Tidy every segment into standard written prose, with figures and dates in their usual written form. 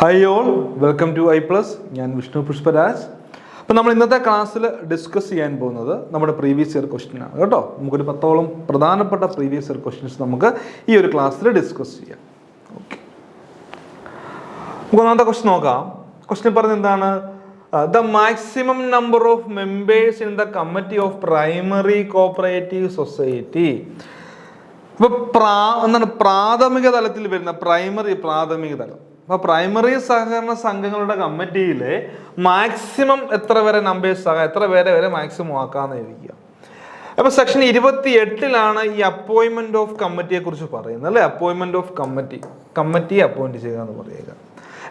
Hi all, welcome to I plus. ഞാൻ വിഷ്ണു പുഷ്പരാജ്. അപ്പോൾ നമ്മൾ ഇന്നത്തെ ക്ലാസ്സിൽ ഡിസ്കസ് ചെയ്യാൻ പോകുന്നത് നമ്മുടെ പ്രീവിയസ് ഇയർ ക്വസ്റ്റ്യൻ ആണ് കേട്ടോ. നമുക്കൊരു 10ഓളം പ്രധാനപ്പെട്ട പ്രീവിയസ് ഇയർ ക്വസ്റ്റ്യൻസ് നമുക്ക് ഈ ഒരു ക്ലാസ്സിൽ ഡിസ്കസ് ചെയ്യാം. ഓക്കെ, നമുക്ക് ഒന്നാമത്തെ ക്വസ്റ്റ്യൻ നോക്കാം. ക്വസ്റ്റ്യൻ പറഞ്ഞത് എന്താണ്? The maximum number of members in the committee of primary cooperative society. ഇപ്പോൾ എന്താണ് പ്രാഥമിക തലത്തിൽ വരുന്ന പ്രാഥമിക തലം. അപ്പോൾ പ്രൈമറി സഹകരണ സംഘങ്ങളുടെ കമ്മിറ്റിയിലെ മാക്സിമം എത്ര വരെ നമ്പേഴ്സ് ആകാം, എത്ര പേരെ വരെ മാക്സിമം ആക്കാമെന്ന് ഇരിക്കുക. അപ്പോൾ സെക്ഷൻ 28 ഈ അപ്പോയിൻമെന്റ് ഓഫ് കമ്മിറ്റിയെ കുറിച്ച് പറയുന്നത് അല്ലേ. അപ്പോയിൻമെന്റ് ഓഫ് കമ്മിറ്റിയെ അപ്പോയിന്റ് ചെയ്യുക എന്ന് പറയുക.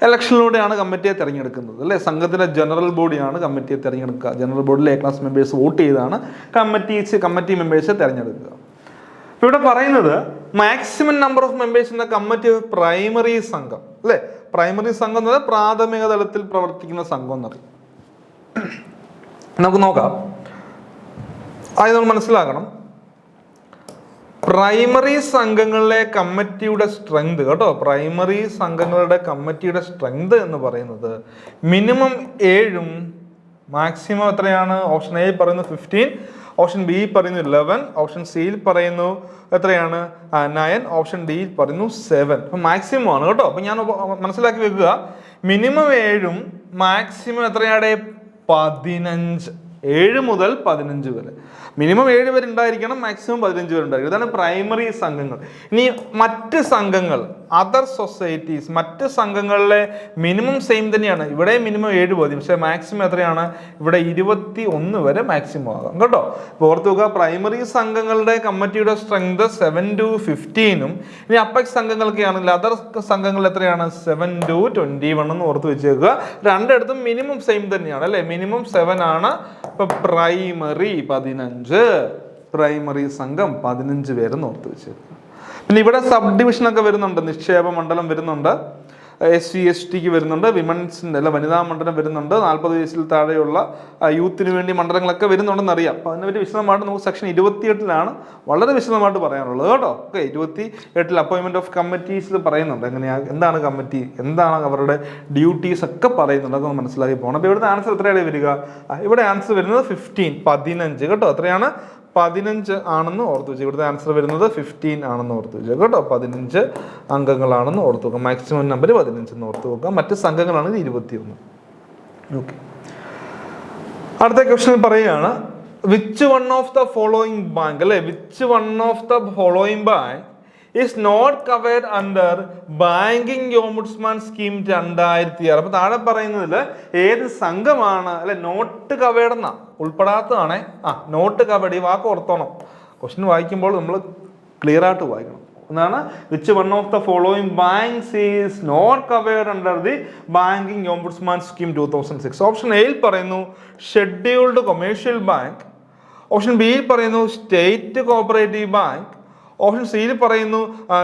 ഇലക്ഷനിലൂടെയാണ് കമ്മിറ്റിയെ തിരഞ്ഞെടുക്കുന്നത് അല്ലേ. സംഘത്തിന്റെ ജനറൽ ബോഡിയാണ് കമ്മിറ്റിയെ തിരഞ്ഞെടുക്കുക. ജനറൽ ബോഡിയിലെ എ ക്ലാസ് മെമ്പേഴ്സ് വോട്ട് ചെയ്താണ് കമ്മിറ്റി മെമ്പേഴ്സിനെ തിരഞ്ഞെടുക്കുക. ഇവിടെ പറയുന്നത് maximum number of members in the committee of primary സംഘം അല്ലെ. പ്രൈമറി സംഘം എന്ന് പറഞ്ഞാൽ പ്രാഥമിക തലത്തിൽ പ്രവർത്തിക്കുന്ന സംഘം എന്നറിയും. നമുക്ക് നോക്കാം. ആദ്യം നമ്മൾ മനസ്സിലാക്കണം, പ്രൈമറി സംഘങ്ങളിലെ കമ്മിറ്റിയുടെ സ്ട്രെങ്ത് കേട്ടോ. പ്രൈമറി സംഘങ്ങളുടെ കമ്മിറ്റിയുടെ സ്ട്രെങ്ത് എന്ന് പറയുന്നത് മിനിമം 7 മാക്സിമം എത്രയാണ്? ഓപ്ഷൻ എ പറയുന്നു 15, ഓപ്ഷൻ ബി പറയുന്നു 11, ഓപ്ഷൻ സിയിൽ പറയുന്നു എത്രയാണ്? 9, ഓപ്ഷൻ ഡി പറയുന്നു 7. അപ്പം മാക്സിമം ആണ് കേട്ടോ. അപ്പം ഞാൻ മനസ്സിലാക്കി വെക്കുക, മിനിമം 7 മാക്സിമം എത്രയാണ്? 15. 7 മുതൽ 15 വരെ. മിനിമം 7 പേര് ഉണ്ടായിരിക്കണം, മാക്സിമം 15 പേര് ഉണ്ടായിരിക്കണം. ഇതാണ് പ്രൈമറി സംഘങ്ങൾ. ഇനി മറ്റ് സംഘങ്ങൾ, അതർ സൊസൈറ്റീസ്, മറ്റ് സംഘങ്ങളിലെ മിനിമം സെയിം തന്നെയാണ്. ഇവിടെ മിനിമം 7 മതി, പക്ഷേ മാക്സിമം എത്രയാണ്? ഇവിടെ 21 വരെ മാക്സിമം ആകാം കേട്ടോ. ഓർത്ത് നോക്കുക, പ്രൈമറി സംഘങ്ങളുടെ കമ്മിറ്റിയുടെ സ്ട്രെങ്ത് 7 to 15. ഇനി അപ്പെക്സ് സംഘങ്ങൾക്ക് ആണെങ്കിൽ അതർ സംഘങ്ങൾ എത്രയാണ്? 7 to 21 എന്ന് ഓർത്ത് വെച്ചേക്കുക. രണ്ടിടത്തും മിനിമം സെയിം തന്നെയാണ് അല്ലേ. മിനിമം 7 ആണ്. ഇപ്പൊ പ്രൈമറി 15, പ്രൈമറി സംഘം 15 പേരെന്ന് ഓർത്ത് വെച്ചേക്കുക. പിന്നെ ഇവിടെ സബ് ഡിവിഷൻ ഒക്കെ വരുന്നുണ്ട്. നിക്ഷേപ മണ്ഡലം വരുന്നുണ്ട്, SC ST വരുന്നുണ്ട്, വിമൻസിൻ്റെ അല്ല വനിതാ മണ്ഡലം വരുന്നുണ്ട്, 40 വയസ്സിൽ താഴെയുള്ള യൂത്തിന് വേണ്ടി മണ്ഡലങ്ങളൊക്കെ വരുന്നുണ്ടെന്ന് അറിയാം. അപ്പോൾ അതിനെപ്പറ്റി വിശദമായിട്ട് നമുക്ക് സെക്ഷൻ 28 വളരെ വിശദമായിട്ട് പറയാനുള്ളത് കേട്ടോ. ഓക്കെ, 28 അപ്പോയിൻമെന്റ് ഓഫ് കമ്മിറ്റീസിൽ പറയുന്നുണ്ട് എന്താണ് കമ്മിറ്റി, എന്താണ് അവരുടെ ഡ്യൂട്ടീസ് ഒക്കെ പറയുന്നുണ്ട്. അതൊന്ന് മനസ്സിലാക്കി പോകണം. അപ്പോൾ ഇവിടുത്തെ ആൻസർ എത്രയാണ് വരിക? ഇവിടെ ആൻസർ വരുന്നത് 15 കേട്ടോ. എത്രയാണ്? 15 ആണെന്ന് ഓർത്ത് വെച്ചു. ഇവിടുത്തെ ആൻസർ വരുന്നത് 15 ആണെന്ന് ഓർത്ത് വെച്ചു കേട്ടോ. 15 അംഗങ്ങളാണെന്ന് ഓർത്ത് വെക്കാം. മാക്സിമം നമ്പർ 15 എന്ന് ഓർത്ത് വെക്കാം. മറ്റ് സംഘങ്ങളാണെങ്കിൽ 21. ഓക്കെ, അടുത്ത ക്വസ്റ്റ്യൻ പറയുകയാണ്, which one of the following bank അല്ലെ, which one of the following bank is not covered under banking ombudsman scheme 2006. അപ്പൊ താഴെ പറയുന്നതിൽ ഏത് സംഘമാണ് അല്ലെ നോട്ട് കവേർഡ് എന്നാ, ഉൾപ്പെടാത്തതാണേ. നോട്ട് കവേർഡ്, ഈ വാക്ക് ഓർത്തോണം. ക്വസ്റ്റ്യൻ വായിക്കുമ്പോൾ നമ്മൾ ക്ലിയർ ആയിട്ട് വായിക്കണം. എന്നാണ് which one of the following banks is not covered under the banking ombudsman scheme 2006. Option എയിൽ പറയുന്നു ഷെഡ്യൂൾഡ് കൊമേഴ്ഷ്യൽ ബാങ്ക്, ഓപ്ഷൻ ബിയിൽ പറയുന്നു സ്റ്റേറ്റ് കോഓപ്പറേറ്റീവ് ബാങ്ക്, ഓപ്ഷൻ സിയിൽ പറയുന്നു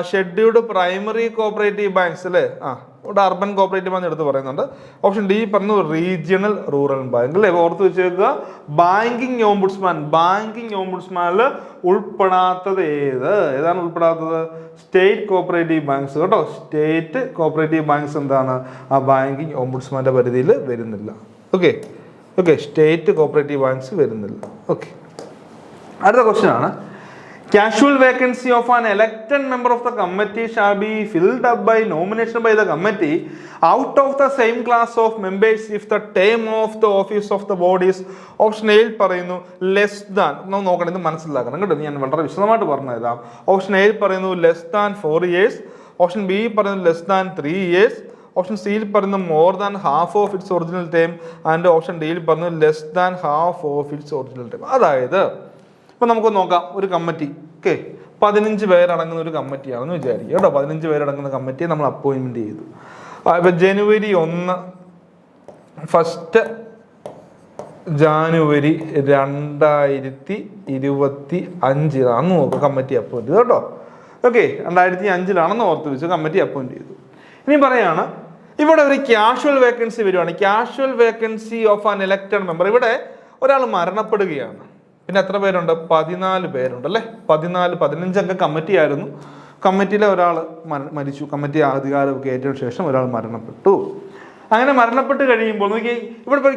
ഷെഡ്യൂൾഡ് പ്രൈമറി കോഓപ്പറേറ്റീവ് ബാങ്ക്സ് അല്ലേ. ഇവിടെ അർബൻ കോഓപ്പറേറ്റീവ് ബാങ്ക് എടുത്ത് പറയുന്നുണ്ട്. ഓപ്ഷൻ ഡി പറഞ്ഞു റീജിയണൽ റൂറൽ ബാങ്ക് അല്ലേ. ഓർത്ത് വെച്ചേക്കുക, ബാങ്കിങ് ഓംബുഡ്സ്മാനിൽ ഉൾപ്പെടാത്തത് ഏതാണ് ഉൾപ്പെടാത്തത്? സ്റ്റേറ്റ് കോഓപ്പറേറ്റീവ് ബാങ്ക്സ് കേട്ടോ. സ്റ്റേറ്റ് കോഓപ്പറേറ്റീവ് ബാങ്ക്സ് എന്താണ്? ആ ബാങ്കിങ് ഓംബുഡ്സ്മാന്റെ പരിധിയിൽ വരുന്നില്ല. ഓക്കെ, സ്റ്റേറ്റ് കോഓപ്പറേറ്റീവ് ബാങ്ക്സ് വരുന്നില്ല. ഓക്കെ, അടുത്ത ക്വസ്റ്റ്യൻ ആണ്, casual vacancy of an elected member of the committee shall be filled up by nomination by the committee out of the same class of members if the term of the office of the board is. Option എയിൽ പറയുന്നു less than, നോക്കണം, ഇത് മനസ്സിലാക്കണം കേട്ടോ. ഞാൻ വളരെ വിശദമായിട്ട് പറഞ്ഞു തരാം. ഓപ്ഷൻ എയിൽ പറയുന്നു less than 4 years, option B പറയുന്നു ലെസ് ദാൻ 3 years, ഓപ്ഷൻ സിയിൽ പറയുന്നു more than half of its original time, and option ഡിയിൽ പറഞ്ഞു less than half of its original time. അതായത് ഇപ്പം നമുക്ക് നോക്കാം, ഒരു കമ്മിറ്റി 15 പേരടങ്ങുന്ന ഒരു കമ്മിറ്റിയാണെന്ന് വിചാരിക്കുക കേട്ടോ. 15 പേരടങ്ങുന്ന കമ്മിറ്റിയെ നമ്മൾ അപ്പോയിൻമെന്റ് ചെയ്തു. ഇപ്പം ജനുവരി 1 ജാനുവരി 2025 അന്ന് നോക്കുക കമ്മിറ്റി അപ്പോയിന്റ് ചെയ്തു കേട്ടോ. ഓക്കെ, 2005 ഓർത്ത് വെച്ച് കമ്മിറ്റി അപ്പോയിന്റ് ചെയ്തു. ഇനി പറയാണ്, ഇവിടെ ഒരു ക്യാഷ്വൽ വേക്കൻസി വരുവാണ്. Casual vacancy of an elected member. ഇവിടെ ഒരാൾ മരണപ്പെടുകയാണ്. പിന്നെ എത്ര പേരുണ്ട്? 14 പേരുണ്ട് അല്ലേ. 15 അംഗ കമ്മിറ്റി ആയിരുന്നു. കമ്മിറ്റിയിലെ ഒരാൾ മരിച്ചു, കമ്മിറ്റി അധികാരമൊക്കെ ഏറ്റതിനു ശേഷം ഒരാൾ മരണപ്പെട്ടു. അങ്ങനെ മരണപ്പെട്ട് കഴിയുമ്പോൾ നോക്കി ഇവിടെ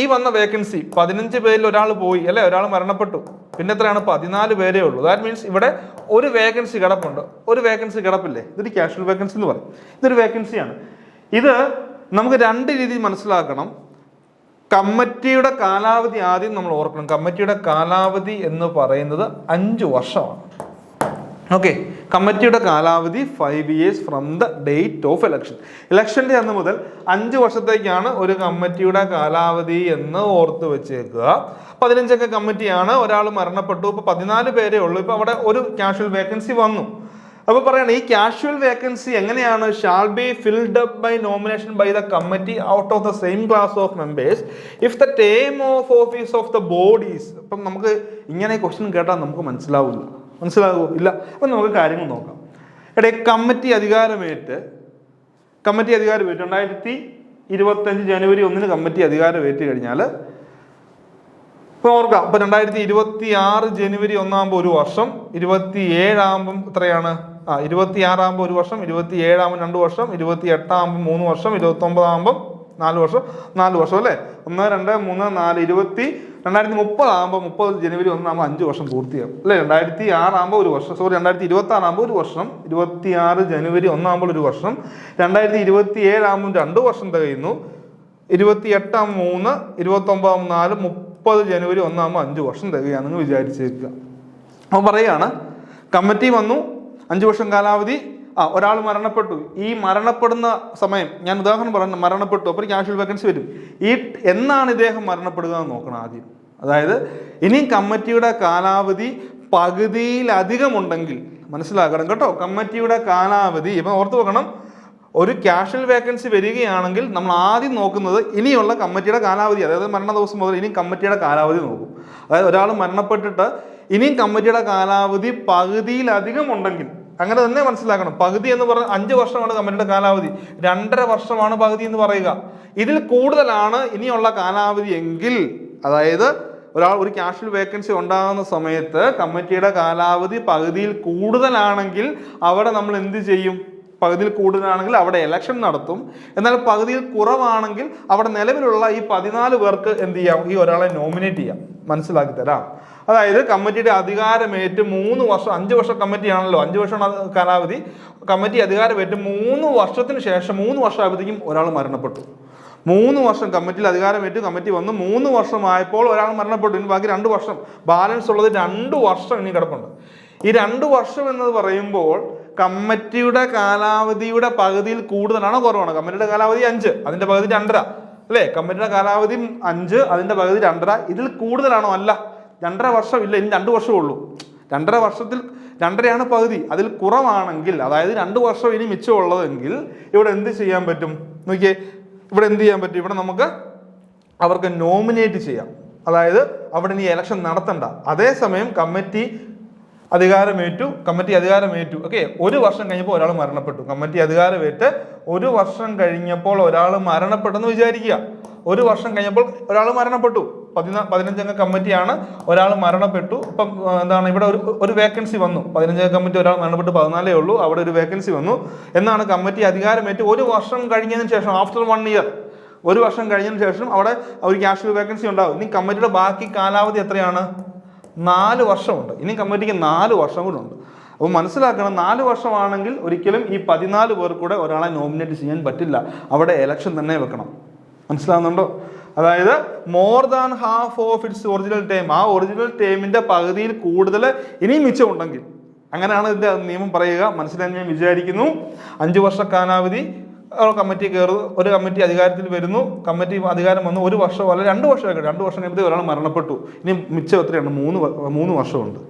ഈ വന്ന വേക്കൻസി 15 പേരിൽ ഒരാൾ പോയി അല്ലെ, ഒരാൾ മരണപ്പെട്ടു, പിന്നെ എത്രയാണ് 14 പേരേ ഉള്ളൂ. ദാറ്റ് മീൻസ് ഇവിടെ ഒരു വേക്കൻസി കിടപ്പുണ്ട്, ഒരു വേക്കൻസി കിടപ്പില്ലേ, ഇതൊരു കാഷ്വൽ വേക്കൻസി എന്ന് പറയും. ഇതൊരു വേക്കൻസിയാണ്. ഇത് നമുക്ക് രണ്ട് രീതിയിൽ മനസ്സിലാക്കണം. കമ്മിറ്റിയുടെ കാലാവധി ആദ്യം നമ്മൾ ഓർക്കണം. കമ്മിറ്റിയുടെ കാലാവധി എന്ന് പറയുന്നത് 5 വർഷമാണ്. ഓക്കെ, കമ്മിറ്റിയുടെ കാലാവധി 5 years from the date of election. ഇലക്ഷൻ്റെ അന്ന് മുതൽ 5 വർഷത്തേക്കാണ് ഒരു കമ്മിറ്റിയുടെ കാലാവധി എന്ന് ഓർത്ത് വെച്ചേക്കുക. 15 അംഗ കമ്മിറ്റിയാണ്, ഒരാൾ മരണപ്പെട്ടു, ഇപ്പോൾ 14 പേരേ ഉള്ളൂ. ഇപ്പോൾ അവിടെ ഒരു കാഷ്വൽ വേക്കൻസി വന്നു. അപ്പോൾ പറയണം, ഈ കാഷ്വൽ വേക്കൻസി എങ്ങനെയാണ്? Shall be filled up by nomination by the committee out of the same class of members if the term of office of the bodies. അപ്പം നമുക്ക് ഇങ്ങനെ ക്വസ്റ്റ്യൻ കേട്ടാൽ നമുക്ക് മനസ്സിലാവില്ല. മനസ്സിലാകുമോ? ഇല്ല. അപ്പം നമുക്ക് കാര്യങ്ങൾ നോക്കാം. കമ്മിറ്റി അധികാരമേറ്റ് 2025 ജനുവരി 1 കമ്മിറ്റി അധികാരമേറ്റ് കഴിഞ്ഞാൽ ഇപ്പൊ ഓർക്കാം, ഇപ്പൊ 2026 ജനുവരി 1 ആകുമ്പോൾ 1 വർഷം, 27 ആകുമ്പം എത്രയാണ്? 26 ആകുമ്പോൾ 1 വർഷം, 27 ആകുമ്പോൾ 2 വർഷം, 28 ആകുമ്പോൾ 3 വർഷം, 29 ആകുമ്പോൾ 4 വർഷം അല്ലേ? 1, 2, 3, 4, 2030 ആകുമ്പോൾ 30 ജനുവരി 1 ആകുമ്പോൾ 5 വർഷം പൂർത്തിയാകും അല്ലേ? 2006 ആകുമ്പോൾ 1 വർഷം, 2026 ആകുമ്പോൾ 1 വർഷം, 26 ജനുവരി 1 ആകുമ്പോൾ 1 വർഷം, 2027 ആകുമ്പോൾ 2 വർഷം തികയുന്നു, 28 ആകുമ്പോൾ 3, 29 ആകുമ്പോൾ 4, 30 ജനുവരി 1 ആകുമ്പോൾ 5 വർഷം തികയാണെന്ന് വിചാരിച്ചേക്കുക. അപ്പോൾ പറയുകയാണ്, കമ്മിറ്റി വന്നു, 5 വർഷം കാലാവധി, ഒരാൾ മരണപ്പെട്ടു. ഈ മരണപ്പെടുന്ന സമയം ഞാൻ ഉദാഹരണം പറഞ്ഞു, മരണപ്പെട്ടു, അപ്പോൾ കാഷ്വൽ വേക്കൻസി വരും. എന്നാണ് ഇദ്ദേഹം മരണപ്പെടുക എന്ന് നോക്കണം ആദ്യം. അതായത് ഇനി കമ്മിറ്റിയുടെ കാലാവധി പകുതിയിലധികം ഉണ്ടെങ്കിൽ, മനസ്സിലാക്കണം കേട്ടോ, കമ്മിറ്റിയുടെ കാലാവധി ഇപ്പം ഓർത്ത് വെക്കണം. ഒരു കാഷ്വൽ വേക്കൻസി വരികയാണെങ്കിൽ നമ്മൾ ആദ്യം നോക്കുന്നത് ഇനിയുള്ള കമ്മിറ്റിയുടെ കാലാവധി, അതായത് മരണ ദിവസം മുതൽ ഇനി കമ്മിറ്റിയുടെ കാലാവധി നോക്കും. അതായത് ഒരാൾ മരണപ്പെട്ടിട്ട് ഇനിയും കമ്മിറ്റിയുടെ കാലാവധി പകുതിയിലധികം ഉണ്ടെങ്കിൽ, അങ്ങനെ തന്നെ മനസ്സിലാക്കണം. പകുതി എന്ന് പറഞ്ഞാൽ 5 വർഷമാണ് കമ്മിറ്റിയുടെ കാലാവധി, 2.5 വർഷമാണ് പകുതി എന്ന് പറയുക. ഇതിൽ കൂടുതലാണ് ഇനിയുള്ള കാലാവധി എങ്കിൽ, അതായത് ഒരു കാഷ്വൽ വേക്കൻസി ഉണ്ടാകുന്ന സമയത്ത് കമ്മിറ്റിയുടെ കാലാവധി പകുതിയിൽ കൂടുതലാണെങ്കിൽ അവിടെ നമ്മൾ എന്ത് ചെയ്യും? പകുതിയിൽ കൂടുതലാണെങ്കിൽ അവിടെ ഇലക്ഷൻ നടത്തും. എന്നാൽ പകുതിയിൽ കുറവാണെങ്കിൽ അവിടെ നിലവിലുള്ള ഈ 14 പേർക്ക് എന്ത് ചെയ്യാം? ഈ ഒരാളെ നോമിനേറ്റ് ചെയ്യാം. മനസ്സിലാക്കി തരാം. അതായത് കമ്മിറ്റിയുടെ അധികാരമേറ്റ് 3 വർഷം, 5 വർഷം കമ്മിറ്റിയാണല്ലോ, 5 വർഷമാണ് കാലാവധി. കമ്മിറ്റി അധികാരമേറ്റ് 3 വർഷത്തിന് ശേഷം 3 വർഷമായപ്പോഴത്തേക്കും ഒരാൾ മരണപ്പെട്ടു. 3 വർഷം കമ്മിറ്റിയിൽ അധികാരമേറ്റ് കമ്മിറ്റി വന്ന് 3 വർഷമായപ്പോൾ ഒരാൾ മരണപ്പെട്ടു. ഇനി ബാക്കി 2 വർഷം ബാലൻസ് ഉള്ളത് 2 വർഷം ഇനി കിടപ്പുണ്ട്. ഈ 2 വർഷം എന്ന് പറയുമ്പോൾ കമ്മിറ്റിയുടെ കാലാവധിയുടെ പകുതിയിൽ കൂടുതലാണോ കുറവാണ്? കമ്മിറ്റിയുടെ കാലാവധി 5, അതിന്റെ പകുതി 2.5 അല്ലേ? കമ്മിറ്റിയുടെ കാലാവധി 5, അതിന്റെ പകുതി 2.5. ഇതിൽ കൂടുതലാണോ? അല്ല, 2.5 വർഷം ഇല്ല, ഇനി 2 വർഷമേ ഉള്ളൂ. 2.5 വർഷത്തിൽ 2.5 പകുതി. അതിൽ കുറവാണെങ്കിൽ, അതായത് 2 വർഷം ഇനി മിച്ചമുള്ളതെങ്കിൽ ഇവിടെ എന്ത് ചെയ്യാൻ പറ്റും? നോക്കിയേ, ഇവിടെ എന്ത് ചെയ്യാൻ പറ്റും? ഇവിടെ നമുക്ക് അവർക്ക് നോമിനേറ്റ് ചെയ്യാം. അതായത് അവിടെ ഇനി ഇലക്ഷൻ നടത്തണ്ട. അതേസമയം കമ്മിറ്റി അധികാരമേറ്റു. ഓക്കെ, 1 വർഷം കഴിഞ്ഞപ്പോൾ ഒരാൾ മരണപ്പെട്ടു. കമ്മിറ്റി അധികാരമേറ്റ് 1 വർഷം കഴിഞ്ഞപ്പോൾ ഒരാൾ മരണപ്പെട്ടെന്ന് വിചാരിക്കുക. 1 വർഷം കഴിഞ്ഞപ്പോൾ ഒരാൾ മരണപ്പെട്ടു. 15 അംഗ കമ്മിറ്റിയാണ്, ഒരാൾ മരണപ്പെട്ടു. ഇപ്പം എന്താണ്, ഇവിടെ ഒരു വേക്കൻസി വന്നു. 15 അംഗ കമ്മിറ്റി, ഒരാൾ മരണപ്പെട്ട് 14 ഉള്ളൂ, അവിടെ ഒരു വേക്കൻസി വന്നു. എന്നാണ് കമ്മിറ്റി അധികാരമേറ്റ് 1 വർഷം കഴിഞ്ഞതിന് ശേഷം, ആഫ്റ്റർ 1 ഇയർ, 1 വർഷം കഴിഞ്ഞതിന് ശേഷം അവിടെ ഒരു കാഷ്വൽ വേക്കൻസി ഉണ്ടാവും. ഇനി കമ്മിറ്റിയുടെ ബാക്കി കാലാവധി എത്രയാണ്? 4 വർഷമുണ്ട്. ഇനി കമ്മിറ്റിക്ക് 4 വർഷം കൂടെ ഉണ്ട്. അപ്പോൾ മനസ്സിലാക്കണം, 4 വർഷമാണെങ്കിൽ ഒരിക്കലും ഈ 14 പേർ കൂടെ ഒരാളെ നോമിനേറ്റ് ചെയ്യാൻ പറ്റില്ല. അവിടെ ഇലക്ഷൻ തന്നെ വെക്കണം. മനസ്സിലാവുന്നുണ്ടോ? അതായത് more than half of its original time, ആ ഒറിജിനൽ ടൈമിന്റെ പകുതിയിൽ കൂടുതൽ ഇനിയും മിച്ചമുണ്ടെങ്കിൽ, അങ്ങനെയാണ് ഇതിന്റെ നിയമം പറയുക. മനസ്സിലായി ഞാൻ വിചാരിക്കുന്നു. 5 വർഷ കാലാവധി കമ്മിറ്റി കയറുന്നു, ഒരു കമ്മിറ്റി അധികാരത്തിൽ വരുന്നു, കമ്മിറ്റി അധികാരം വന്നു 1 വർഷം അല്ല 2 വർഷം 2 വർഷം കഴിയുമ്പോൾ ഒരാൾ മരണപ്പെട്ടു. ഇനി മിച്ചം എത്രയാണ്? 3 വർഷമുണ്ട്.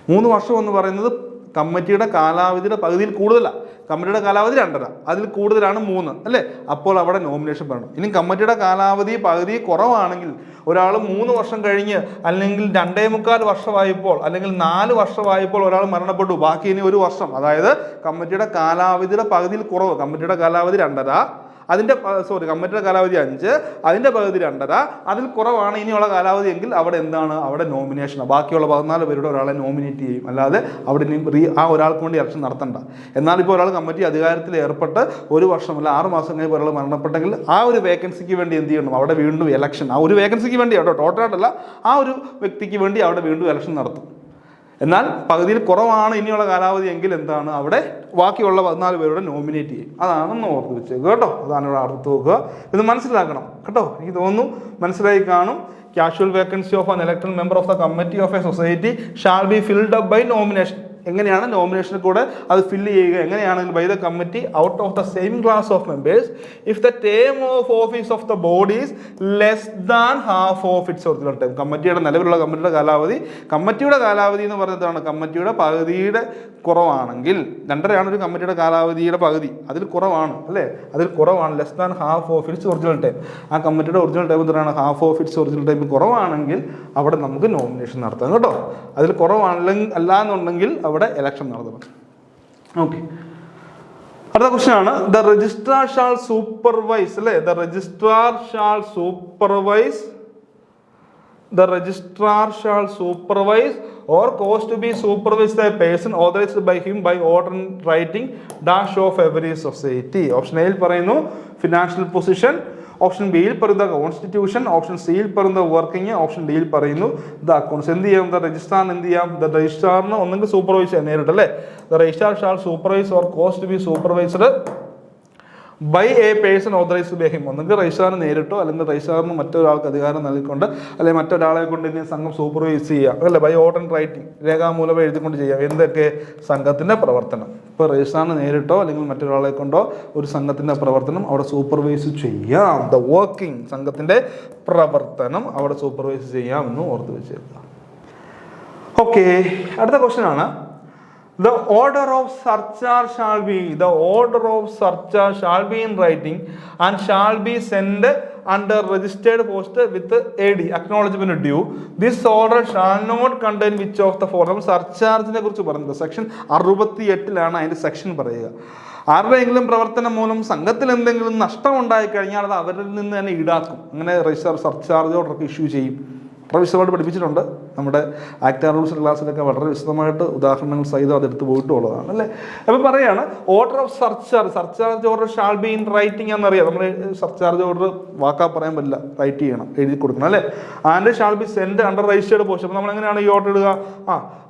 3 വർഷം എന്ന് പറയുന്നത് കമ്മിറ്റിയുടെ കാലാവധിയുടെ പകുതിയിൽ കൂടുതലാണ്. കമ്മിറ്റിയുടെ കാലാവധി 2.5, അതിൽ കൂടുതലാണ് 3 അല്ലേ? അപ്പോൾ അവിടെ നോമിനേഷൻ പറയണം. ഇനി കമ്മിറ്റിയുടെ കാലാവധി പകുതി കുറവാണെങ്കിൽ, ഒരാൾ 3 വർഷം കഴിഞ്ഞ് അല്ലെങ്കിൽ 2.25 വർഷമായപ്പോൾ അല്ലെങ്കിൽ 4 വർഷമായപ്പോൾ ഒരാൾ മരണപ്പെട്ടു, ബാക്കി ഇനി 1 വർഷം, അതായത് കമ്മിറ്റിയുടെ കാലാവധിയുടെ പകുതിയിൽ കുറവ്, കമ്മിറ്റിയുടെ കാലാവധി 2.5, അതിൻ്റെ കമ്മിറ്റിയുടെ കാലാവധി 5, അതിൻ്റെ പകുതി 2.5, അതിൽ കുറവാണ് ഇനിയുള്ള കാലാവധി എങ്കിൽ അവിടെ എന്താണ്, അവിടെ നോമിനേഷനാണ്. ബാക്കിയുള്ള 14 പേരുടെ ഒരാളെ നോമിനേറ്റ് ചെയ്യും. അല്ലാതെ അവിടെ ഇനി ആ ഒരാൾക്ക് വേണ്ടി ഇലക്ഷൻ നടത്തണ്ട. എന്നാൽ ഇപ്പോൾ ഒരാൾ കമ്മിറ്റി അധികാരത്തിൽ ഏർപ്പെട്ട് 1 വർഷമല്ല 6 മാസം കഴിഞ്ഞ് ഒരാൾ മരണപ്പെട്ടെങ്കിൽ ആ ഒരു വേക്കൻസിക്ക് വേണ്ടി എന്ത് ചെയ്യണം, അവിടെ വീണ്ടും ഇലക്ഷൻ, ആ ഒരു വേക്കൻസിക്ക് വേണ്ടി കേട്ടോ, ടോട്ടലായിട്ടല്ല, ആ ഒരു വ്യക്തിക്ക് വേണ്ടി അവിടെ വീണ്ടും ഇലക്ഷൻ നടത്തും. എന്നാൽ പകുതിയിൽ കുറവാണ് ഇനിയുള്ള കാലാവധി എങ്കിൽ എന്താണ്, അവിടെ ബാക്കിയുള്ള 14 പേരുടെ നോമിനേറ്റ് ചെയ്യും. അതാണെന്ന് ഓർത്ത് വെച്ചേക്കുക കേട്ടോ. അതാണ് ഇവിടെ ഓർത്ത് വെക്കുക. ഇത് മനസ്സിലാക്കണം കേട്ടോ. എനിക്ക് തോന്നുന്നു മനസ്സിലായി കാണും. Casual vacancy of an elected member of the committee of a society shall be filled up by nomination. എങ്ങനെയാണ് നോമിനേഷനിൽ കൂടെ അത് ഫില്ല് ചെയ്യുക, എങ്ങനെയാണെങ്കിൽ by the committee out of the same class of members if the term of office of the body is less than half of its original time. കമ്മിറ്റിയുടെ നിലവിലുള്ള കമ്മിറ്റിയുടെ കാലാവധി എന്ന് പറയുന്നതാണ് കമ്മിറ്റിയുടെ പകുതിയുടെ കുറവാണെങ്കിൽ, 2.5 ഒരു കമ്മിറ്റിയുടെ കാലാവധിയുടെ പകുതി, അതിൽ കുറവാണ് അല്ലേ, അതിൽ കുറവാണ്, less than half of its original time. ആ കമ്മിറ്റിയുടെ ഒറിജിനൽ ടൈം എന്താണ്, half of its original time കുറവാണെങ്കിൽ അവിടെ നമുക്ക് നോമിനേഷൻ നടത്താം കേട്ടോ. അതിൽ കുറവാണെങ്കിൽ അല്ലാന്നുണ്ടെങ്കിൽ അവിടെ ഇലക്ഷൻ നടത്തണം. ഓക്കെ, അടുത്ത ക്വസ്റ്റ്യൻ ആണ് ദ രജിസ്ട്രാർ ഷാൾ സൂപ്പർവൈസ് അല്ലേ, the registrar shall supervise or cause to be supervised by a person authorized by him by order in writing dash of every society. Option എയിൽ പറയുന്നു financial position, option ബിയിൽ പറയുന്ന constitution, option സിയിൽ പറയുന്ന working, option ഡിയിൽ പറയുന്നു the accounts. എന്ത് ചെയ്യാം, ദ രജിസ്ട്രാറിന് എന്ത് ചെയ്യാം, ദ രജിസ്ട്രാറിന് ഒന്നെങ്കിൽ സൂപ്പർവൈസ് ചെയ്യാൻ നേരിട്ട് അല്ലേ, the registrar shall supervise or cause to be supervised by a person authorised by him. ഒന്നെങ്കിൽ രജിസ്ട്രാറിന് നേരിട്ടോ അല്ലെങ്കിൽ രജിസ്ട്രാറിന് മറ്റൊരാൾക്ക് അധികാരം നൽകിക്കൊണ്ട് അല്ലെങ്കിൽ മറ്റൊരാളെ കൊണ്ട് ഇനി സംഘം സൂപ്പർവൈസ് ചെയ്യാം അല്ലെ, ബൈ ഓർഡർ ആൻഡ് റൈറ്റിംഗ്, രേഖാമൂലം എഴുതിക്കൊണ്ട് ചെയ്യാം. എന്തൊക്കെ, സംഘത്തിൻ്റെ പ്രവർത്തനം. ഇപ്പോൾ രജിസ്ട്രാറിന് നേരിട്ടോ അല്ലെങ്കിൽ മറ്റൊരാളെ കൊണ്ടോ ഒരു സംഘത്തിൻ്റെ പ്രവർത്തനം അവിടെ സൂപ്പർവൈസ് ചെയ്യാം. ദ വർക്കിംഗ്, സംഘത്തിൻ്റെ പ്രവർത്തനം അവിടെ സൂപ്പർവൈസ് ചെയ്യാം എന്ന് ഓർത്ത് വെച്ചേക്കുക. ഓക്കെ, അടുത്ത ക്വസ്റ്റ്യൻ ആണ് The order of surcharge shall be in writing and shall be sent under registered post with AD acknowledgement due. This order shall not contain which of the following. സർചാർജിനെ കുറിച്ച് പറയുന്നത് section 68 അതിന്റെ section പറയുക. ആരുടെയെങ്കിലും പ്രവർത്തനം മൂലം സംഘത്തിൽ എന്തെങ്കിലും നഷ്ടം ഉണ്ടായി കഴിഞ്ഞാൽ അത് അവരിൽ നിന്ന് തന്നെ ഈടാക്കും. അങ്ങനെ രജിസ്റ്റർ സർചാർജ് ഓർഡർ ഇഷ്യൂ ചെയ്യും. വളരെ വിശദമായിട്ട് പഠിപ്പിച്ചിട്ടുണ്ട് നമ്മുടെ ആക്ട് ആൻഡ് റൂൾസ് ക്ലാസ്സിലൊക്കെ. വളരെ വിശദമായിട്ട് ഉദാഹരണങ്ങൾ സഹിതം അതെടുത്ത് പോയിട്ടുള്ളതാണ് അല്ലേ. അപ്പോൾ പറയാണ് order of surcharge order shall be in writing എന്നറിയാം. നമ്മൾ സർചാർജ് ഓർഡർ വാക്കാ പറയാൻ പറ്റില്ല, റൈറ്റ് ചെയ്യണം, എഴുതി കൊടുക്കണം അല്ലേ. And shall be send under registered post. അപ്പോൾ നമ്മൾ എങ്ങനെയാണ് ഈ ഓർഡർ ഇടുക,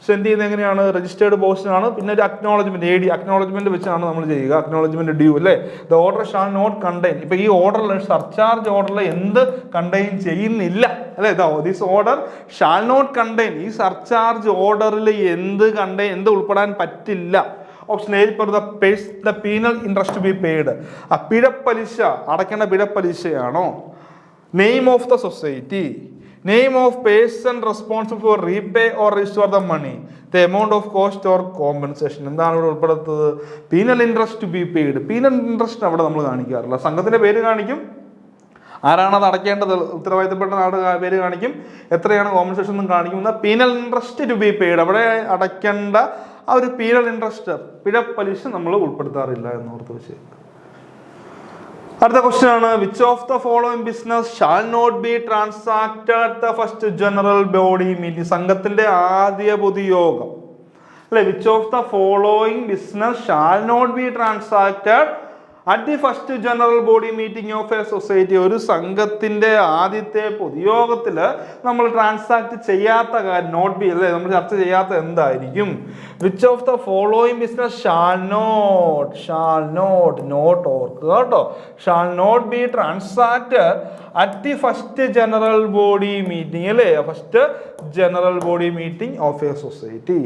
സെൻഡ് ചെയ്യുന്നത് എങ്ങനെയാണ്, രജിസ്റ്റേർഡ് പോസ്റ്റിനാണ്. പിന്നെ ഒരു അക്നോളജ്മെന്റ്, AD അക്നോളജ്മെന്റ് വെച്ചാണ് നമ്മൾ ചെയ്യുക. അക്നോളജ്മെന്റ് ഡ്യൂ അല്ലേ. The order shall not contain. ഇപ്പൊ ഈ ഓർഡറിൽ സർചാർജ് ഓർഡറിൽ എന്ത് കണ്ടെയ്ൻ ചെയ്യുന്നില്ല അല്ലേ, this order shall not contain. ഈ സർചാർജ് ഓർഡറിൽ എന്ത് ഉൾപ്പെടാൻ പറ്റില്ല. ഓപ്ഷൻ എയിൽ പറയുന്ന പീനൽ ഇൻട്രസ്റ്റ് ബി പെയ്ഡ്. ആ പിഴപ്പലിശ, അടയ്ക്കേണ്ട പിഴപ്പലിശയാണോ. Name of the society, name of person responsible for repay or restore the money, the amount of cost or compensation. എന്താണ് ഇവിടെ ഉൾപ്പെടുത്തത്, penal interest be paid. Penal interest അവിടെ നമ്മൾ കാണിക്കാറില്ല. സംഘത്തിന്റെ പേര് കാണിക്കും, ആരാണത് അടയ്ക്കേണ്ടത്, ഉത്തരവാദിത്തപ്പെട്ട ആളുടെ പേര് കാണിക്കും, എത്രയാണ് കോമ്പൻസേഷൻ എന്നും കാണിക്കും. എന്നാൽ penal interest to be paid, അവിടെ അടയ്ക്കേണ്ട ആ ഒരു പീനൽ ഇൻട്രസ്റ്റ്, പിഴപ്പലിശ നമ്മൾ ഉൾപ്പെടുത്താറില്ല എന്ന് ഓർത്ത് വെച്ച്. അടുത്ത ക്വസ്റ്റ്യൻ ആണ് which of the following business shall not be transacted at the first general body meeting. സംഘത്തിന്റെ ആദ്യ പൊതുയോഗം അല്ലെ. Which of the following business shall not be transacted at the first general body meeting of a society. ഒരു സംഘത്തിന്റെ ആദ്യത്തെ പൊതുയോഗത്തിൽ നമ്മൾ transact ചെയ്യാത്ത കാര്യം, നോട്ട് ബി അല്ലേ, നമ്മൾ ചർച്ച ചെയ്യാത്ത എന്തായിരിക്കും. Which of the following business shall not ഓർക്കുക കേട്ടോ, shall not be transacted at the first general body meeting അല്ലേ, first general body meeting of a society.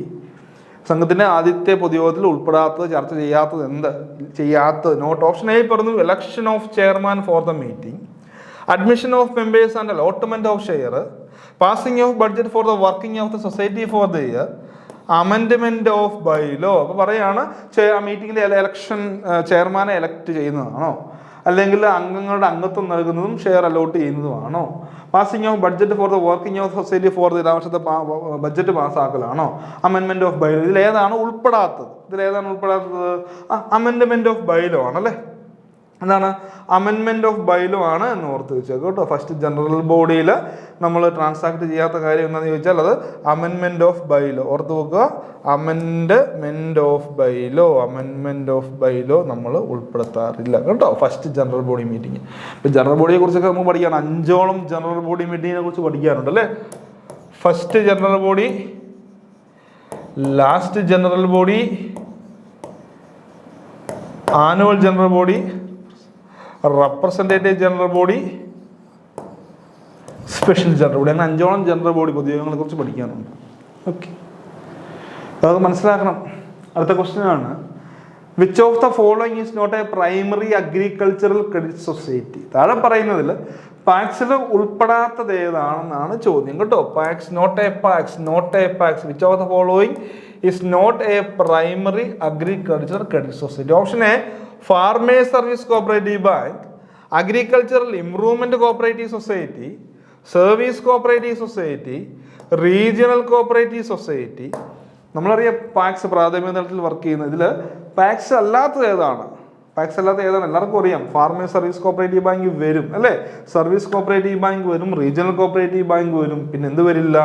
സംഘത്തിന്റെ ആദ്യത്തെ പൊതുയോഗത്തിൽ ഉൾപ്പെടാത്തത്, ചർച്ച ചെയ്യാത്തത് നോട്ട്. ഓപ്ഷൻ എ പറഞ്ഞു election of chairman for the meeting, admission of members and allotment of share, passing of budget for the working of the society for the year, amendment of bylaw. അപ്പൊ പറയാണ് മീറ്റിംഗിലെ election ചെയർമാനെ elect ചെയ്യുന്നതാണോ, അല്ലെങ്കിൽ അംഗങ്ങളുടെ അംഗത്വം നൽകുന്നതും share allot ചെയ്യുന്നതുമാണോ, passing of budget for the working of society for the വർഷത്തെ budget പാസ്സാക്കലാണോ, അമെൻമെന്റ് ഓഫ് ബൈലോ. ഇതിലേതാണ് ഉൾപ്പെടാത്തത്? അമെൻഡ്മെന്റ് ഓഫ് ബൈലോ ആണല്ലേ. എന്താണ് അമെൻമെന്റ് ഓഫ് ബൈലോ ആണ് എന്ന് ഓർത്ത് വെച്ചേക്കും കേട്ടോ. ഫസ്റ്റ് ജനറൽ ബോഡിയിൽ നമ്മൾ ട്രാൻസാക്ട് ചെയ്യാത്ത കാര്യം എന്താണെന്ന് ചോദിച്ചാൽ അത് അമെൻമെന്റ് ഓഫ് ബൈലോ ഓർത്ത് വെക്കുക. അമെൻമെന്റ് ഓഫ് ബൈലോ നമ്മൾ ഉൾപ്പെടുത്താറില്ല കേട്ടോ ഫസ്റ്റ് ജനറൽ ബോഡി മീറ്റിംഗ്. ഇപ്പം ജനറൽ ബോഡിയെ കുറിച്ചൊക്കെ നമുക്ക് പഠിക്കണം. 5ഓളം ജനറൽ ബോഡി മീറ്റിങ്ങിനെ കുറിച്ച് പഠിക്കാറുണ്ട് അല്ലേ. First general body, last general body, annual general body, representative general body, special general body. അങ്ങനെ 5ഓളം ജനറൽ ബോഡി പൊതുയോഗങ്ങളെ കുറിച്ച് പഠിക്കാനുണ്ട്. ഓക്കെ, അത് മനസ്സിലാക്കണം. അടുത്ത ക്വസ്റ്റ്യൻ ആണ്, which of the following is not a primary agricultural credit society? താഴെ പറയുന്നതിൽ പാക്സിൽ ഉൾപ്പെടാത്തത് ഏതാണെന്നാണ് ചോദ്യം കേട്ടോ. Not a PACS which of the following is not a primary agricultural credit society? Option A farmers service cooperative bank, agricultural improvement cooperative society, service cooperative society, regional cooperative society. നമ്മളറിയാം PACS പ്രാഥമിക തലത്തിൽ work ചെയ്യുന്നത്. ഇതിൽ pax അല്ലാത്തത് ഏതാണ്? എല്ലാവർക്കും അറിയാം. Farmers service cooperative bank വരും അല്ലേ, സർവീസ് കോപ്പറേറ്റീവ് ബാങ്ക് വരും, റീജിയണൽ കോപ്പറേറ്റീവ് ബാങ്ക് വരും. പിന്നെ എന്ത് വരില്ല?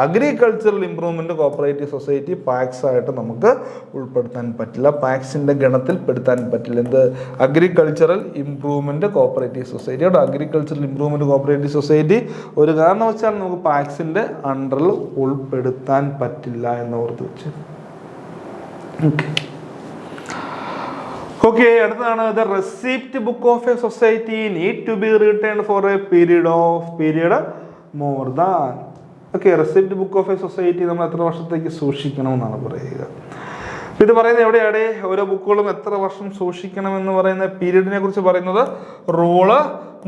Agricultural improvement cooperative society PACS ആയിട്ട് നമുക്ക് ഉൾപ്പെടുത്താൻ പറ്റില്ല, പാക്സിന്റെ ഗണത്തിൽ പെടുത്താൻ പറ്റില്ല. എന്ത്? Agricultural improvement cooperative society. അവിടെ അഗ്രികൾച്ചറൽ ഇംപ്രൂവ്മെന്റ് കോപ്പറേറ്റീവ് സൊസൈറ്റി ഒരു കാരണവശാൽ നമുക്ക് പാക്സിന്റെ അണ്ടറിൽ ഉൾപ്പെടുത്താൻ പറ്റില്ല എന്ന് ഓർത്ത് വെച്ച്. ഓക്കെ, അടുത്തതാണ് the receipt book of a society need to be return for a period more than. Okay, receipt book of a society നമ്മൾ എത്ര വർഷത്തേക്ക് സൂക്ഷിക്കണം എന്നാണ് പറയുക. ഇത് പറയുന്നത് എവിടെയാണ്? ഓരോ ബുക്കുകളും എത്ര വർഷം സൂക്ഷിക്കണം എന്ന് പറയുന്ന പീരീഡിനെ കുറിച്ച് പറയുന്നത് റൂള്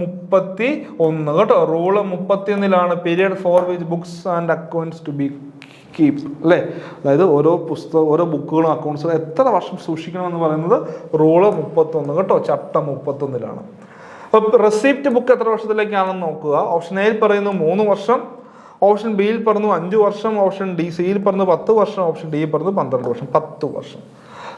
31 കേട്ടോ. Rule 31 period for which books and accounts to be keep അല്ലേ. അതായത് ഓരോ ബുക്കുകളും അക്കൗണ്ട്സും എത്ര വർഷം സൂക്ഷിക്കണമെന്ന് പറയുന്നത് റൂള് 31 കേട്ടോ, ചട്ടം 31. അപ്പോൾ റെസിപ്റ്റ് ബുക്ക് എത്ര വർഷത്തിലേക്കാണെന്ന് നോക്കുക. ഓപ്ഷൻ എയിൽ പറയുന്നു 3 വർഷം, ഓപ്ഷൻ ബിയിൽ പറഞ്ഞു 5 വർഷം, ഓപ്ഷൻ സിയിൽ പറഞ്ഞു 10 വർഷം, ഓപ്ഷൻ ഡിയിൽ പറഞ്ഞു 12 വർഷം. 10 വർഷം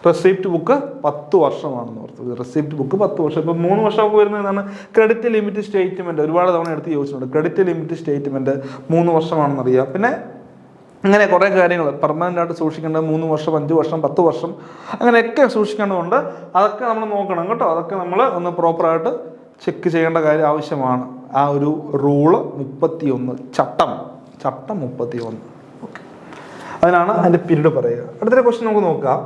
റെസിപ്റ്റ് ബുക്ക് 10 വർഷമാണെന്ന് ഓർത്തത്. റെസിപ്റ്റ് ബുക്ക് 10 വർഷം. ഇപ്പം 3 വർഷമൊക്കെ വരുന്നത് എന്താണ്? ക്രെഡിറ്റ് ലിമിറ്റ് സ്റ്റേറ്റ്മെന്റ് ഒരുപാട് തവണ എടുത്ത് ചോദിച്ചിട്ടുണ്ട്. Credit limit statement 3 വർഷമാണെന്നറിയാം. പിന്നെ അങ്ങനെ കുറേ കാര്യങ്ങൾ പെർമനൻ്റ് ആയിട്ട് സൂക്ഷിക്കേണ്ടത് 3 വർഷം, 5 വർഷം, 10 വർഷം അങ്ങനെയൊക്കെ സൂക്ഷിക്കേണ്ടതുണ്ട്. അതൊക്കെ നമ്മൾ നോക്കണം കേട്ടോ. അതൊക്കെ നമ്മൾ ഒന്ന് പ്രോപ്പറായിട്ട് ചെക്ക് ചെയ്യേണ്ട കാര്യം ആവശ്യമാണ്. ആ ഒരു റൂള് 31 ചട്ടം 31. ഓക്കെ, അതിനാണ് അതിൻ്റെ പീരീഡ് പറയുക. അടുത്ത ക്വസ്റ്റ്യൻ നമുക്ക് നോക്കാം.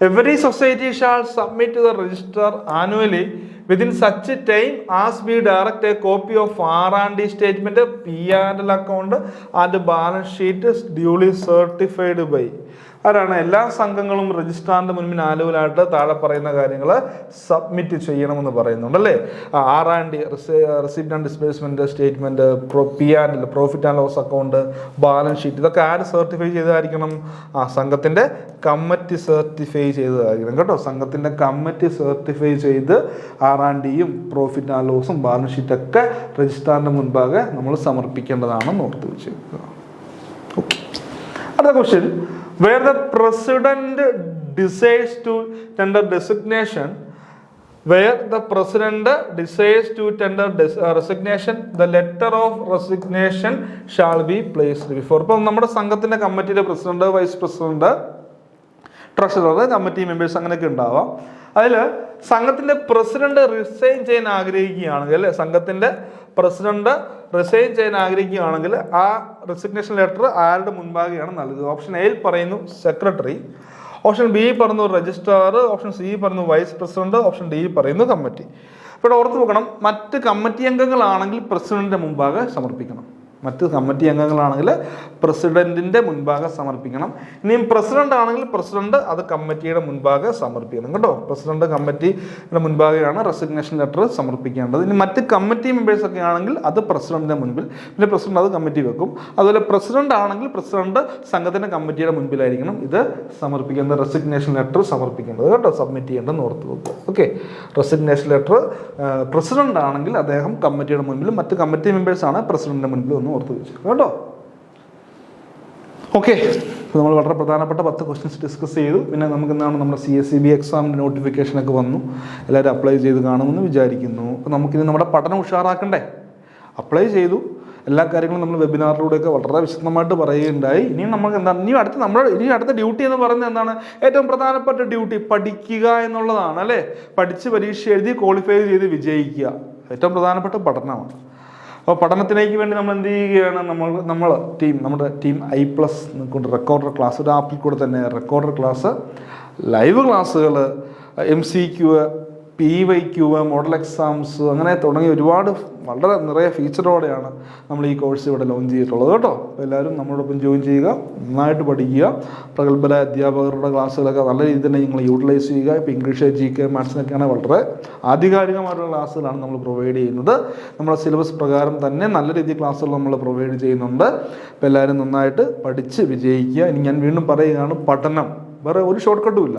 Every society shall submit to the register annually within such time as we direct a copy of R&D statement, P&L account and balance sheet is duly certified by. ആരാണ്? എല്ലാ സംഘങ്ങളും രജിസ്ട്രാറിന്റെ മുൻപിൽ ആനുവലായിട്ട് താഴെ പറയുന്ന കാര്യങ്ങൾ സബ്മിറ്റ് ചെയ്യണമെന്ന് പറയുന്നുണ്ട് അല്ലേ. R&D receipt and disbursement statement, P&L profit and loss account, balance sheet, ഇതൊക്കെ ആര് സർട്ടിഫൈ ചെയ്തായിരിക്കണം? സംഘത്തിന്റെ കമ്മിറ്റി സർട്ടിഫൈ ചെയ്തതായിരിക്കണം കേട്ടോ. സംഘത്തിന്റെ കമ്മിറ്റി സർട്ടിഫൈ ചെയ്ത് R&Dയും പ്രോഫിറ്റ് ആൻഡ് ലോസും ബാലൻസ് ഷീറ്റൊക്കെ രജിസ്ട്രാറിന്റെ മുൻപാകെ നമ്മൾ സമർപ്പിക്കേണ്ടതാണെന്ന് ഓർത്ത് വെച്ചേക്കുക. ഓക്കെ, അടുത്ത question. Where the president decides to tender resignation, the letter of resignation shall be placed before. ഇപ്പം നമ്മുടെ സംഘത്തിന്റെ കമ്മിറ്റിയിലെ president, vice president, treasurer, committee members അങ്ങനെയൊക്കെ ഉണ്ടാവാം. അതിൽ സംഘത്തിന്റെ പ്രസിഡന്റ് റിസൈൻ ചെയ്യാൻ ആഗ്രഹിക്കുകയാണെങ്കിൽ അല്ലെ, സംഘത്തിന്റെ പ്രസിഡന്റ് റിസൈൻ ചെയ്യാൻ ആഗ്രഹിക്കുകയാണെങ്കിൽ ആ റെസിഗ്നേഷൻ ലെറ്റർ ആരുടെ മുൻപാകെയാണ് നൽകുക? ഓപ്ഷൻ എയിൽ പറയുന്നു സെക്രട്ടറി, ഓപ്ഷൻ ബി പറയുന്നു രജിസ്ട്രാർ, ഓപ്ഷൻ സി പറയുന്നു വൈസ് പ്രസിഡന്റ്, ഓപ്ഷൻ ഡി പറയുന്നു കമ്മിറ്റി. ഇവിടെ ഓർത്ത് വെക്കണം, മറ്റ് കമ്മിറ്റി അംഗങ്ങളാണെങ്കിൽ പ്രസിഡന്റിന്റെ മുൻപാകെ സമർപ്പിക്കണം. മറ്റ് കമ്മിറ്റി അംഗങ്ങളാണെങ്കിൽ പ്രസിഡന്റിന്റെ മുൻപാകെ സമർപ്പിക്കണം. ഇനിയും പ്രസിഡന്റ് ആണെങ്കിൽ പ്രസിഡന്റ് അത് കമ്മിറ്റിയുടെ മുൻപാകെ സമർപ്പിക്കണം കേട്ടോ. പ്രസിഡന്റ് കമ്മിറ്റിയുടെ മുൻപാകെയാണ് റെസിഗ്നേഷൻ ലെറ്റർ സമർപ്പിക്കേണ്ടത്. ഇനി മറ്റ് കമ്മിറ്റി മെമ്പേഴ്സ് ഒക്കെ ആണെങ്കിൽ അത് പ്രസിഡന്റിന്റെ മുൻപിൽ, പിന്നെ പ്രസിഡന്റ് അത് കമ്മിറ്റി വെക്കും. അതുപോലെ പ്രസിഡന്റ് ആണെങ്കിൽ പ്രസിഡന്റ് സംഘത്തിന്റെ കമ്മിറ്റിയുടെ മുൻപിലായിരിക്കണം ഇത് സമർപ്പിക്കേണ്ടത്, റെസിഗ്നേഷൻ ലെറ്റർ സമർപ്പിക്കേണ്ടത് കേട്ടോ, സബ്മിറ്റ് ചെയ്യേണ്ടതെന്ന് ഓർത്ത് വെക്കുക. ഓക്കെ, റെസിഗ്നേഷൻ ലെറ്റർ പ്രസിഡന്റ് ആണെങ്കിൽ അദ്ദേഹം കമ്മിറ്റിയുടെ മുൻപിലും, മറ്റ് കമ്മിറ്റി മെമ്പേഴ്സ് ആണ് പ്രസിഡന്റിന്റെ മുൻപിലും ഒന്ന് ഓർത്ത് വെച്ചു കേട്ടോ. ഓക്കെ, നമ്മൾ വളരെ പ്രധാനപ്പെട്ട 10 ക്വസ്റ്റ്യൻസ് ഡിസ്കസ് ചെയ്തു. പിന്നെ നമുക്ക് എന്താണ് നമ്മുടെ CSEB എക്സാമിൻ്റെ നോട്ടിഫിക്കേഷനൊക്കെ വന്നു, എല്ലാവരും അപ്ലൈ ചെയ്ത് കാണുമെന്ന് വിചാരിക്കുന്നു. അപ്പോൾ നമുക്കിനി നമ്മുടെ പഠനം ഉഷാറാക്കണ്ടേ? അപ്ലൈ ചെയ്തു, എല്ലാ കാര്യങ്ങളും നമ്മൾ വെബിനാറിലൂടെയൊക്കെ വളരെ വിശദമായിട്ട് പറയുകയുണ്ടായി. ഇനിയും നമുക്ക് എന്താണ് ഇനി അടുത്ത ഡ്യൂട്ടി എന്ന് പറയുന്നത് എന്താണ്? ഏറ്റവും പ്രധാനപ്പെട്ട ഡ്യൂട്ടി പഠിക്കുക എന്നുള്ളതാണ് അല്ലേ? പഠിച്ച് പരീക്ഷ എഴുതി ക്വാളിഫൈ ചെയ്ത് വിജയിക്കുക ഏറ്റവും പ്രധാനപ്പെട്ട പഠനമാണ്. അപ്പോൾ പഠനത്തിലേക്ക് വേണ്ടി നമ്മൾ എന്ത് ചെയ്യുകയാണ്? നമ്മുടെ ടീം I+ കൊണ്ട് റെക്കോർഡർ ക്ലാസ്, ഒരു ആപ്പിൽ കൂടെ തന്നെ റെക്കോർഡർ ക്ലാസ്, ലൈവ് ക്ലാസ്സുകൾ, MCQ, PYQ, മോഡൽ എക്സാംസ്, അങ്ങനെ തുടങ്ങി ഒരുപാട് വളരെ നിറയെ ഫീച്ചറോടെയാണ് നമ്മൾ ഈ കോഴ്സ് ഇവിടെ ലോഞ്ച് ചെയ്തിട്ടുള്ളത് കേട്ടോ. അപ്പോൾ എല്ലാവരും നമ്മളോടൊപ്പം ജോയിൻ ചെയ്യുക, നന്നായിട്ട് പഠിക്കുക. പ്രഗത്ഭരായ അധ്യാപകരുടെ ക്ലാസ്സുകളൊക്കെ നല്ല രീതിയിൽ തന്നെ നിങ്ങൾ യൂട്ടിലൈസ് ചെയ്യുക. ഇപ്പോൾ ഇംഗ്ലീഷ്, GK, മാത്സിനൊക്കെയാണ് വളരെ ആധികാരികമായിട്ടുള്ള ക്ലാസ്സുകളാണ് നമ്മൾ പ്രൊവൈഡ് ചെയ്യുന്നത്. നമ്മുടെ സിലബസ് പ്രകാരം തന്നെ നല്ല രീതിയിൽ ക്ലാസ്സുകൾ നമ്മൾ പ്രൊവൈഡ് ചെയ്യുന്നുണ്ട്. അപ്പോൾ എല്ലാവരും നന്നായിട്ട് പഠിച്ച് വിജയിക്കുക. ഇനി ഞാൻ വീണ്ടും പറയുകയാണ്, പഠനം വേറെ ഒരു ഷോർട്ട് കട്ടും ഇല്ല.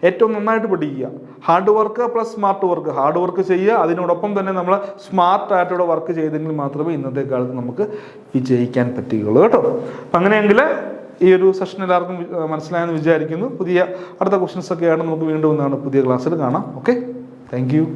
ഏറ്റവും നന്നായിട്ട് പഠിക്കുക, hard work plus smart work. Hard work ചെയ്യുക, അതിനോടൊപ്പം തന്നെ നമ്മൾ സ്മാർട്ടായിട്ടൂടെ വർക്ക് ചെയ്തെങ്കിൽ മാത്രമേ ഇന്നത്തെ കാലത്ത് നമുക്ക് വിജയിക്കാൻ പറ്റുകയുള്ളൂ കേട്ടോ. അപ്പം അങ്ങനെയെങ്കിൽ ഈ ഒരു സെഷൻ എല്ലാവർക്കും മനസ്സിലായെന്ന് വിചാരിക്കുന്നു. അടുത്ത ക്വസ്റ്റ്യൻസ് ഒക്കെയാണ് നമുക്ക് വീണ്ടും പുതിയ ക്ലാസ്സിൽ കാണാം. Okay, thank you.